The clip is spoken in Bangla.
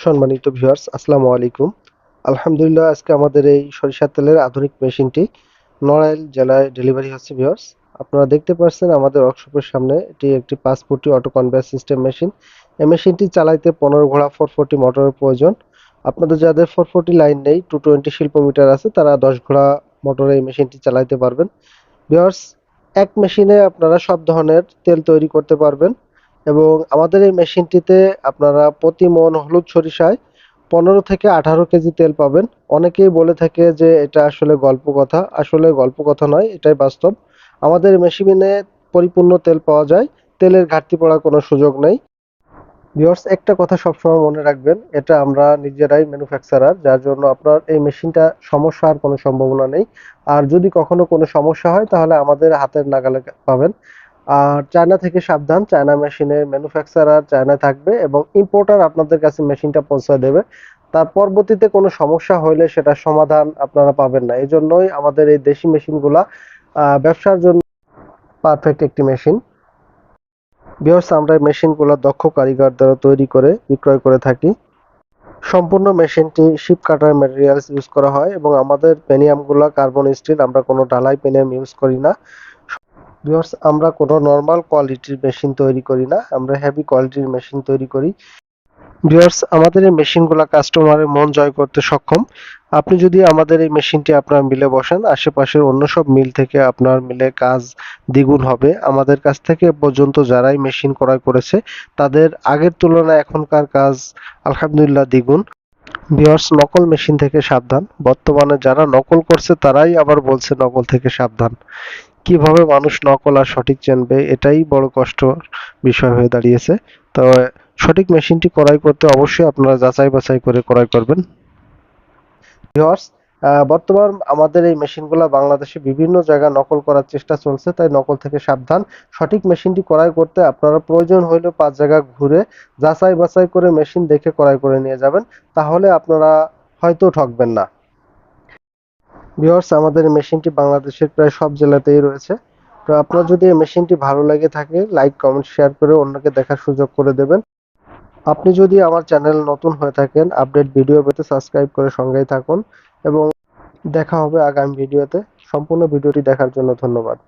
সম্মানিত ভিউয়ার্স, আসসালামু আলাইকুম। আলহামদুলিল্লাহ, আজকে আমাদের এই সরিষার তেলের আধুনিক মেশিনটি নড়াইল জেলায় ডেলিভারি হচ্ছে ভিউয়ার্স। আপনারা দেখতে পাচ্ছেন আমাদের ওয়ার্কশপের সামনে এটি একটি 5 ফুটি অটো কনভেয়ার সিস্টেম মেশিন। এই মেশিনটি চালাইতে 15 ঘোড়া 440 মোটরের প্রয়োজন। আপনাদের যাদের 440 লাইন নেই, 220 শিল্প মিটার আছে, তারা 10 ঘোড়া মোটরে এই মেশিনটি চালাইতে পারবেন। ভিউয়ার্স, এক মেশিনে আপনারা সব ধরনের তেল তৈরি করতে পারবেন এবং আমাদের এই মেশিনটিতে আপনারা প্রতি মন হলুদ সরিষায় 15 থেকে 18 কেজি তেল পাবেন। অনেকেই বলে থাকে যে এটা আসলে গল্প কথা, আসলে গল্প কথা নয়, এটাই বাস্তব। আমাদের মেশিনে পরিপূর্ণ তেল পাওয়া যায়, তেলের ঘাটতি পড়ার কোনো সুযোগ নেই। ভিউয়ার্স, একটা কথা সবসময় মনে রাখবেন, এটা আমরা নিজেরাই ম্যানুফ্যাকচারার, যার জন্য আপনার এই মেশিনটা সমস্যা হওয়ার কোনো সম্ভাবনা নেই। আর যদি কখনো কোনো সমস্যা হয় তাহলে আমাদের হাতের নাগালে পাবেন। আর চায়না থেকে সাবধান, চায়না মেশিনের ম্যানুফ্যাকচারার চায়নায় থাকবে এবং ইম্পোর্টার আপনাদের কাছে মেশিনটা পৌঁছে দেবে। তার পরবর্তীতে কোনো সমস্যা হলে সেটার সমাধান আপনারা পাবেন না। এই জন্যই আমাদের এই দেশি মেশিনগুলা ব্যবসার জন্য পারফেক্ট একটি মেশিন। ভিউয়ার্স, আমরা এই মেশিনগুলো দক্ষ কারিগর দ্বারা তৈরি করে বিক্রয় করে থাকি। সম্পূর্ণ মেশিনটি শিপ কাটার ম্যাটেরিয়ালস ইউজ করা হয় এবং আমাদের পেনিয়ামগুলো কার্বন স্টিল, আমরা কোনো ঢালাই পেনিয়াম ইউজ করি না। ভিউয়ার্স, আমরা কোনো নর্মাল কোয়ালিটির মেশিন তৈরি করি না, আমরা হেভি কোয়ালিটির মেশিন তৈরি করি। ভিউয়ার্স, আমাদের এই মেশিনগুলো কাস্টমারের মন জয় করতে সক্ষম। আপনি যদি আমাদের এই মেশিনটি আপনার মিলে বসেন, আশেপাশের অন্য সব মিল থেকে আপনার মিলে কাজ দ্বিগুণ হবে। আমাদের কাছ থেকে এ পর্যন্ত যারাই মেশিন ক্রয় করেছে তাদের আগের তুলনায় এখনকার কাজ আলহামদুলিল্লাহ দ্বিগুণ। ভিউয়ার্স, নকল মেশিন থেকে সাবধান। বর্তমানে যারা নকল করছে তারাই আবার বলছে নকল থেকে সাবধান। কিভাবে মানুষ নকল আর সঠিক চিনবে, এটাই বড় কষ্টর বিষয় হয়ে দাঁড়িয়েছে। তো সঠিক মেশিনটি ক্রয় করতে অবশ্যই আপনারা যাচাই বাছাই করে ক্রয় করবেন। ভিউয়ার্স, বর্তমান আমাদের এই মেশিনগুলো বাংলাদেশে বিভিন্ন জায়গায় নকল করার চেষ্টা চলছে, তাই নকল থেকে সাবধান। সঠিক মেশিনটি ক্রয় করতে আপনারা প্রয়োজন হইলে 5 জায়গা ঘুরে যাচাই বাছাই করে মেশিন দেখে ক্রয় করে নিয়ে যাবেন, তাহলে আপনারা হয়তো ঠকবেন না। ভিউয়ার্স, আমাদের এই মেশিনটি বাংলাদেশের প্রায় সব জেলাতেই রয়েছে। তো আপনার যদি এই মেশিনটি ভালো লেগে থাকে, লাইক কমেন্ট শেয়ার করে অন্যকে দেখার সুযোগ করে দেবেন। আপনি যদি আমার চ্যানেল নতুন হয়ে থাকেন, আপডেট ভিডিও পেতে সাবস্ক্রাইব করে সঙ্গেই থাকুন এবং দেখা হবে আগামী ভিডিওতে। সম্পূর্ণ ভিডিওটি দেখার জন্য ধন্যবাদ।